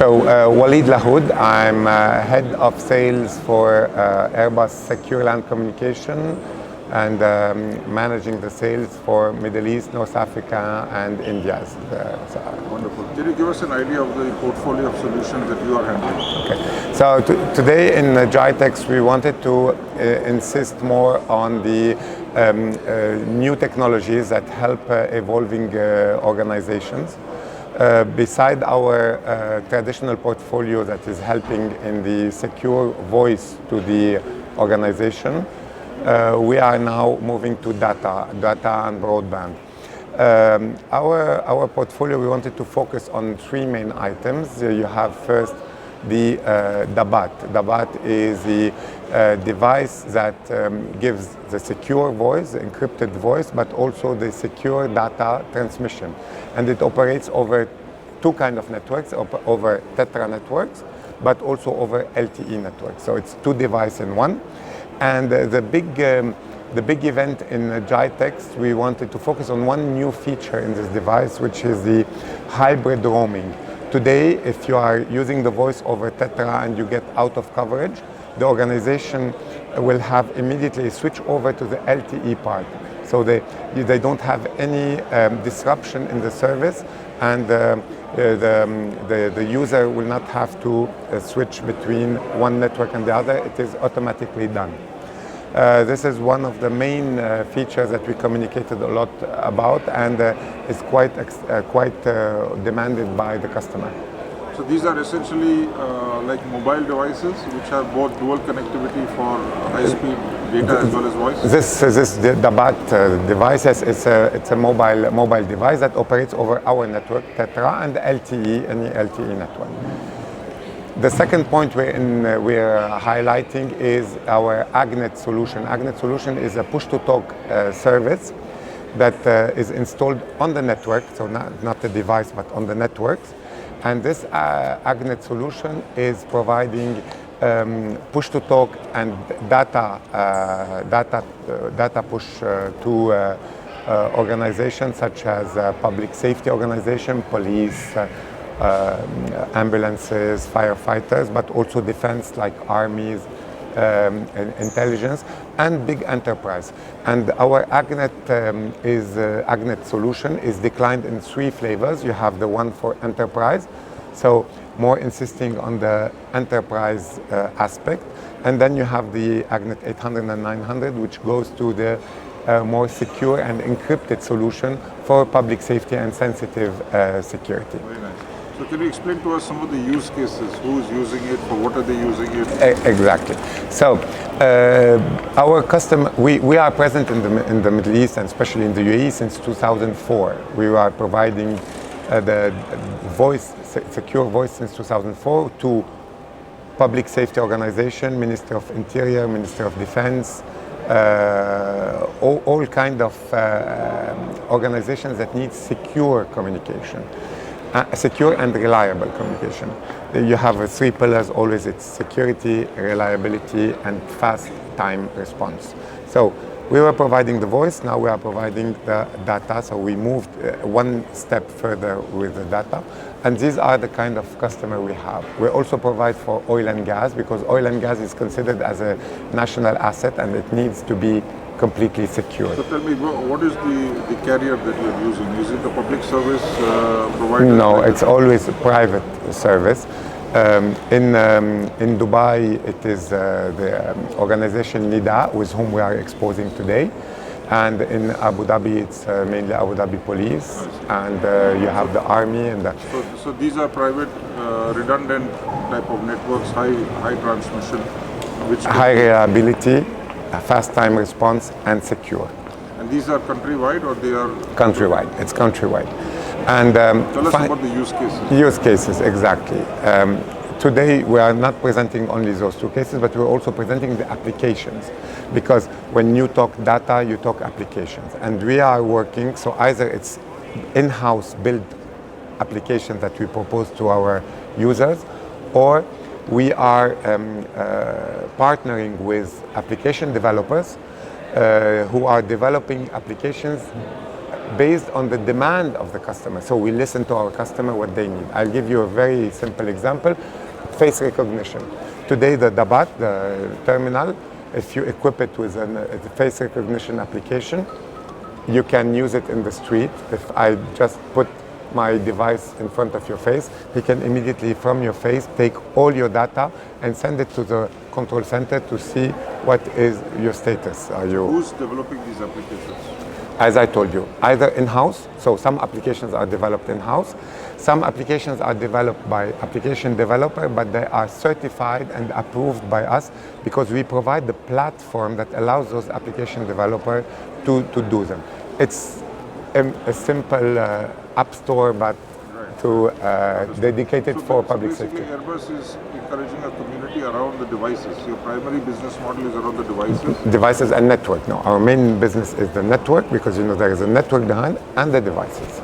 Walid Lahoud, I'm head of sales for Airbus Secure Land Communication and managing the sales for Middle East, North Africa and India. Wonderful. Can you give us an idea of the portfolio of solutions that you are handling? Okay. So today in GITEX we wanted to insist more on the new technologies that help evolving organizations. Beside our traditional portfolio that is helping in the secure voice to the organization, we are now moving to data and broadband. Our portfolio, we wanted to focus on three main items. You have first the DABAT. DABAT is the device that gives the secure voice, the encrypted voice, but also the secure data transmission. And it operates over two kinds of networks, over TETRA networks, but also over LTE networks. So it's two devices in one. And the big event in GITEX, we wanted to focus on one new feature in this device, which is the hybrid roaming. Today, if you are using the voice over TETRA and you get out of coverage, the organization will have immediately switch over to the LTE part. So they don't have any disruption in the service, and the user will not have to switch between one network and the other. It is automatically done. This is one of the main features that we communicated a lot about, and is quite demanded by the customer. So these are essentially like mobile devices which have both dual connectivity for high-speed data as well as voice? This DABAT device, it's a mobile device that operates over our network, TETRA, and LTE, any LTE network. The second point we're highlighting is our AgNet solution. AgNet solution is a push-to-talk service that is installed on the network, so not the device, but on the networks. And this AgNet solution is providing push-to-talk and data push to organizations such as public safety organization, police, ambulances, firefighters, but also defense like armies, intelligence, and big enterprise. And our AgNet AgNet solution is declined in three flavors. You have the one for enterprise, so more insisting on the enterprise aspect, and then you have the AgNet 800 and 900, which goes to the more secure and encrypted solution for public safety and sensitive security. Very nice. So can you explain to us some of the use cases? Who's using it? For what are they using it? Exactly. So our customer, we are present in the Middle East and especially in the UAE since 2004. We are providing the secure voice since 2004 to public safety organization, Ministry of Interior, Ministry of Defense, all kind of organizations that need secure communication. Secure and reliable communication. You have three pillars always. It's security, reliability, and fast time response. So we were providing the voice, now we are providing the data. So we moved one step further with the data. And these are the kind of customer we have. We also provide for oil and gas, because oil and gas is considered as a national asset and it needs to be completely secure. So tell me, what is the carrier that you're using? Is it a public service provider? No, it's always a private service. In Dubai, it is the organization NEDA, with whom we are exposing today. And in Abu Dhabi, it's mainly Abu Dhabi Police, and you have the army. And so these are private, redundant type of networks, high transmission, which high reliability, fast time response, and secure. And these are countrywide, or they are? Countrywide. It's countrywide. And tell us about the use cases. Use cases, exactly. Today we are not presenting only those two cases, but we're also presenting the applications, because when you talk data, you talk applications, and we are working. So either it's in-house built application that we propose to our users, or we are partnering with application developers who are developing applications based on the demand of the customer. So we listen to our customer what they need. I'll give you a very simple example, face recognition. Today the Dabat, the terminal, if you equip it with a face recognition application, you can use it in the street. If I just put my device in front of your face, he can immediately from your face take all your data and send it to the control center to see what is your status. Who's developing these applications? As I told you, either in-house, so some applications are developed in-house, some applications are developed by application developer, but they are certified and approved by us because we provide the platform that allows those application developers to do them. It's a simple app store, but dedicated for public safety. Airbus is encouraging a community around the devices. Your primary business model is around the devices? Devices and network. No, our main business is the network because there is a network behind and the devices.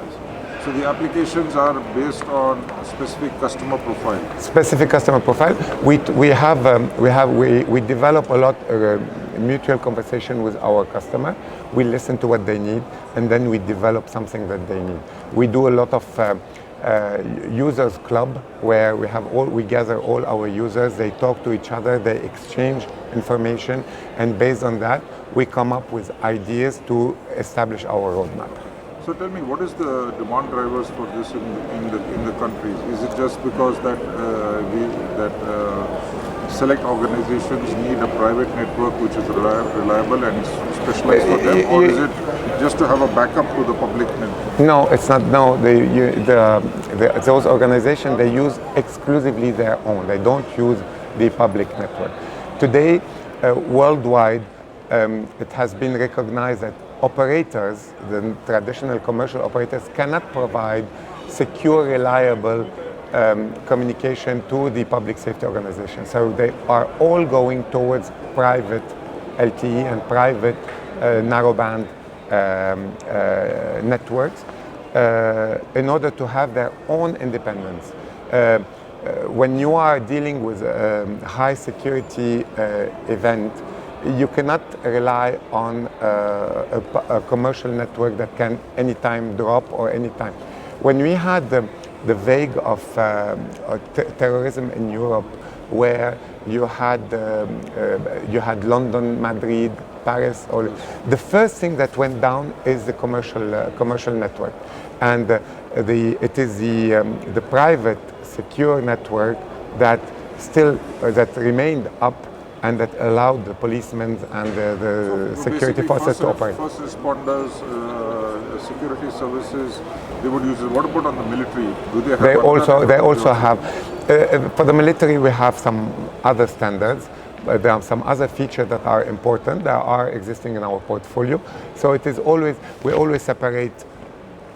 So the applications are based on a specific customer profile? Specific customer profile. We develop a lot mutual conversation with our customer. We listen to what they need and then we develop something that they need. We do a lot of users club where we gather all our users, they talk to each other, they exchange information, and based on that we come up with ideas to establish our roadmap. So tell me, what is the demand drivers for this in the countries? Is it just because that select organizations need a private network which is reliable and specialized for them, or is it just to have a backup to the public network? No, it's not. No, those organizations, they use exclusively their own. They don't use the public network. Today, worldwide, it has been recognized that operators, the traditional commercial operators, cannot provide secure, reliable communication to the public safety organization. So they are all going towards private LTE and private narrowband networks in order to have their own independence. When you are dealing with a high security event, you cannot rely on a commercial network that can anytime drop or anytime. When we had the vague of terrorism in Europe, where you had London, Madrid, Paris, or the first thing that went down is the commercial network, and it is the private secure network that remained up and that allowed the policemen and the security forces to operate. First responders, security services, they would use it. What about on the military? Do they have? They also have. For the military, we have some other standards. But there are some other features that are important that are existing in our portfolio. So it is we always separate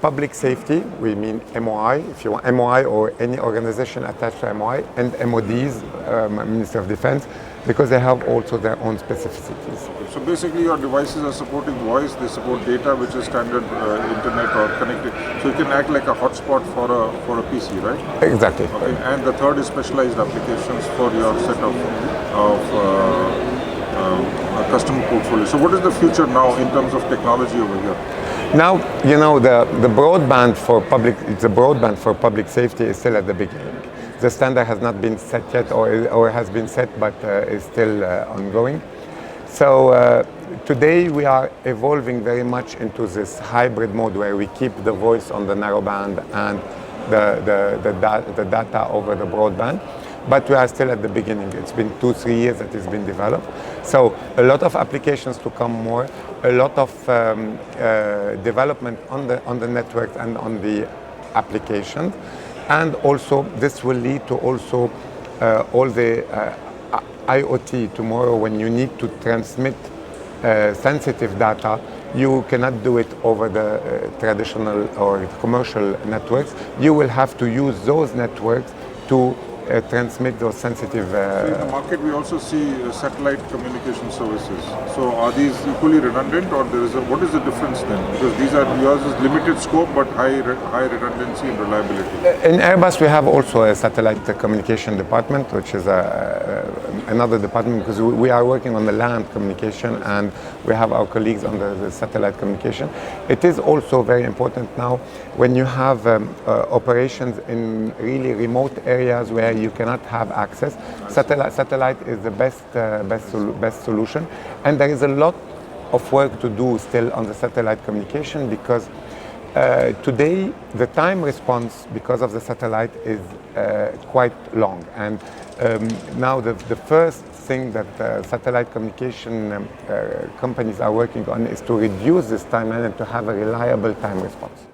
public safety, we mean MOI, if you want MOI or any organization attached to MOI, and MODs, Ministry of Defense, because they have also their own specificities. So basically your devices are supporting voice, they support data which is standard internet or connected. So you can act like a hotspot for a PC, right? Exactly. Okay. And the third is specialized applications for your set of customer portfolio. So what is the future now in terms of technology over here? Now, the broadband for public safety is still at the beginning. The standard has not been set yet, or has been set, but is still ongoing. So today we are evolving very much into this hybrid mode where we keep the voice on the narrowband and the data over the broadband. But we are still at the beginning. It's been 2-3 years that it's been developed. So a lot of applications to come more, a lot of development on the network and on the applications. And also this will lead to also all the IoT tomorrow. When you need to transmit sensitive data, you cannot do it over the traditional or commercial networks. You will have to use those networks to transmit those sensitive. In the market, we also see satellite communication services. So are these equally redundant, or what is the difference then? Because yours is limited scope but high redundancy and reliability. In Airbus, we have also a satellite communication department, which is another department, because we are working on the land communication and we have our colleagues on the satellite communication. It is also very important now when you have operations in really remote areas where you cannot have access. Satellite is the best solution, and there is a lot of work to do still on the satellite communication, because today the time response because of the satellite is quite long, and now the first thing that satellite communication companies are working on is to reduce this timeline and to have a reliable time response.